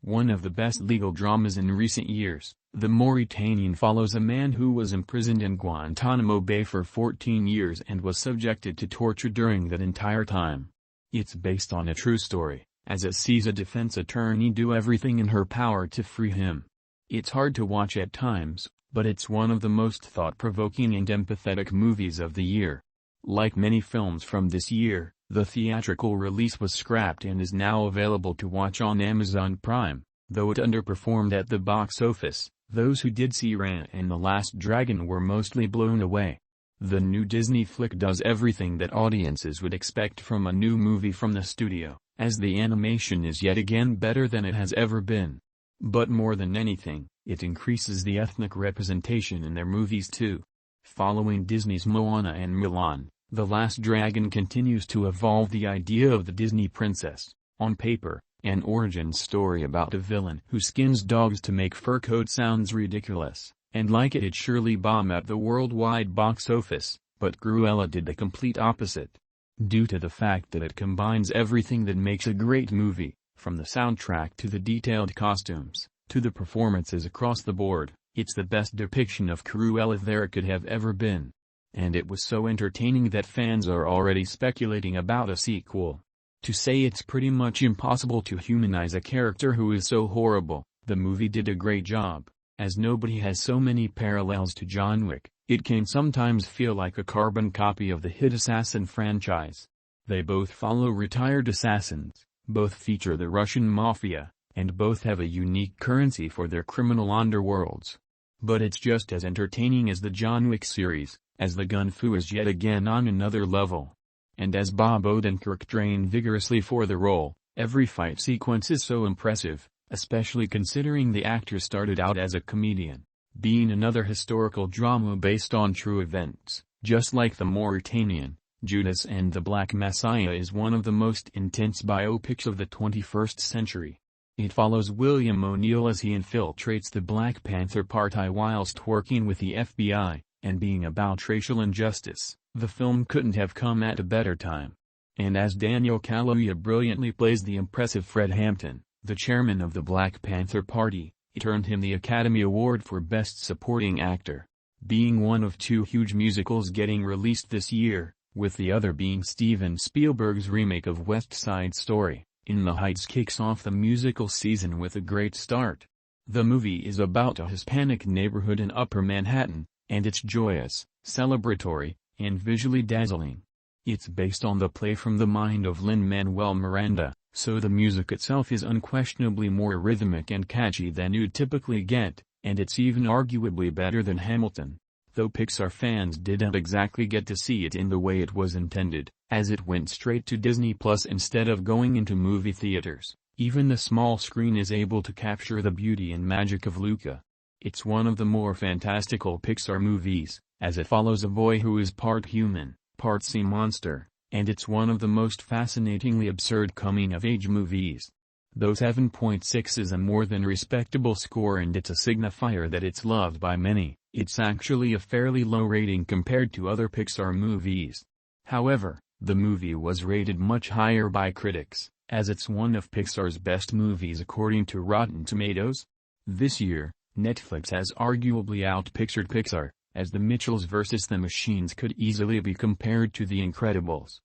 One of the best legal dramas in recent years, The Mauritanian follows a man who was imprisoned in Guantanamo Bay for 14 years and was subjected to torture during that entire time. It's based on a true story, as it sees a defense attorney do everything in her power to free him. It's hard to watch at times, but it's one of the most thought-provoking and empathetic movies of the year. Like many films from this year, the theatrical release was scrapped and is now available to watch on Amazon Prime. Though it underperformed at the box office, those who did see Raya and the Last Dragon were mostly blown away. The new Disney flick does everything that audiences would expect from a new movie from the studio, as the animation is yet again better than it has ever been. But more than anything, it increases the ethnic representation in their movies too. Following Disney's Moana and Mulan, The Last Dragon continues to evolve the idea of the Disney princess. On paper, an origin story about a villain who skins dogs to make fur coats sounds ridiculous, and like it'd surely bomb at the worldwide box office, but Cruella did the complete opposite. Due to the fact that it combines everything that makes a great movie, from the soundtrack to the detailed costumes, to the performances across the board, it's the best depiction of Cruella there could have ever been. And it was so entertaining that fans are already speculating about a sequel. To say it's pretty much impossible to humanize a character who is so horrible, the movie did a great job. As nobody has so many parallels to John Wick, it can sometimes feel like a carbon copy of the hit Assassin franchise. They both follow retired assassins, both feature the Russian mafia, and both have a unique currency for their criminal underworlds. But it's just as entertaining as the John Wick series, as the gun fu is yet again on another level. And as Bob Odenkirk trained vigorously for the role, every fight sequence is so impressive, especially considering the actor started out as a comedian. Being another historical drama based on true events, just like The Mauritanian, Judas and the Black Messiah is one of the most intense biopics of the 21st century. It follows William O'Neill as he infiltrates the Black Panther Party whilst working with the FBI, and being about racial injustice, the film couldn't have come at a better time. And as Daniel Kaluuya brilliantly plays the impressive Fred Hampton, the chairman of the Black Panther Party, it earned him the Academy Award for Best Supporting Actor. Being one of two huge musicals getting released this year, with the other being Steven Spielberg's remake of West Side Story, In the Heights kicks off the musical season with a great start. The movie is about a Hispanic neighborhood in Upper Manhattan, and it's joyous, celebratory, and visually dazzling. It's based on the play from the mind of Lin-Manuel Miranda, so the music itself is unquestionably more rhythmic and catchy than you'd typically get, and it's even arguably better than Hamilton. Though Pixar fans didn't exactly get to see it in the way it was intended, as it went straight to Disney Plus instead of going into movie theaters, even the small screen is able to capture the beauty and magic of Luca. It's one of the more fantastical Pixar movies, as it follows a boy who is part human, part sea monster, and it's one of the most fascinatingly absurd coming-of-age movies. Though 7.6 is a more than respectable score and it's a signifier that it's loved by many, it's actually a fairly low rating compared to other Pixar movies. However, the movie was rated much higher by critics, as it's one of Pixar's best movies according to Rotten Tomatoes. This year, Netflix has arguably outpictured Pixar, as The Mitchells vs. the Machines could easily be compared to The Incredibles.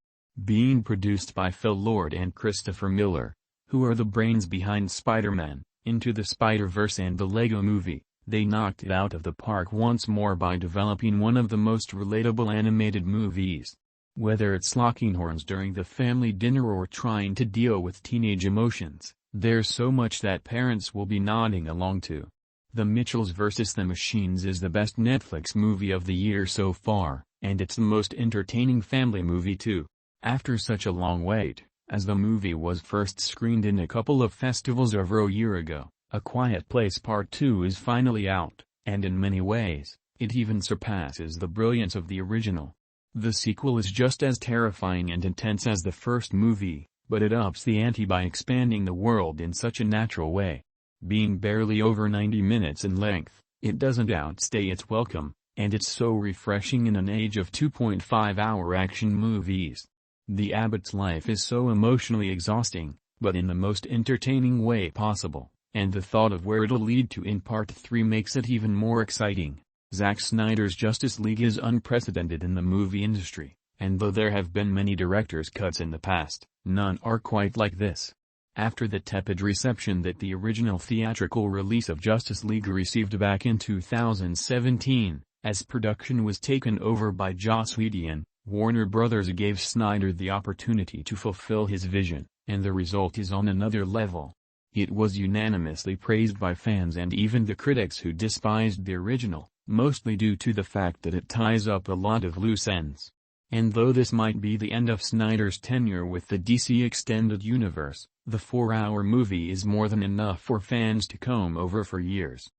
Being produced by Phil Lord and Christopher Miller, who are the brains behind Spider-Man, Into the Spider-Verse and the Lego Movie, they knocked it out of the park once more by developing one of the most relatable animated movies. Whether it's locking horns during the family dinner or trying to deal with teenage emotions, there's so much that parents will be nodding along to. The Mitchells vs. the Machines is the best Netflix movie of the year so far, and it's the most entertaining family movie too. After such a long wait, as the movie was first screened in a couple of festivals over a year ago, A Quiet Place Part 2 is finally out, and in many ways, it even surpasses the brilliance of the original. The sequel is just as terrifying and intense as the first movie, but it ups the ante by expanding the world in such a natural way. Being barely over 90 minutes in length, it doesn't outstay its welcome, and it's so refreshing in an age of 2.5-hour action movies. The Abbot's life is so emotionally exhausting, but in the most entertaining way possible. And the thought of where it'll lead to in Part 3 makes it even more exciting. Zack Snyder's Justice League is unprecedented in the movie industry, and though there have been many director's cuts in the past, none are quite like this. After the tepid reception that the original theatrical release of Justice League received back in 2017, as production was taken over by Joss Whedon, Warner Bros. Gave Snyder the opportunity to fulfill his vision, and the result is on another level. It was unanimously praised by fans and even the critics who despised the original, mostly due to the fact that it ties up a lot of loose ends. And though this might be the end of Snyder's tenure with the DC Extended Universe, the 4-hour movie is more than enough for fans to comb over for years.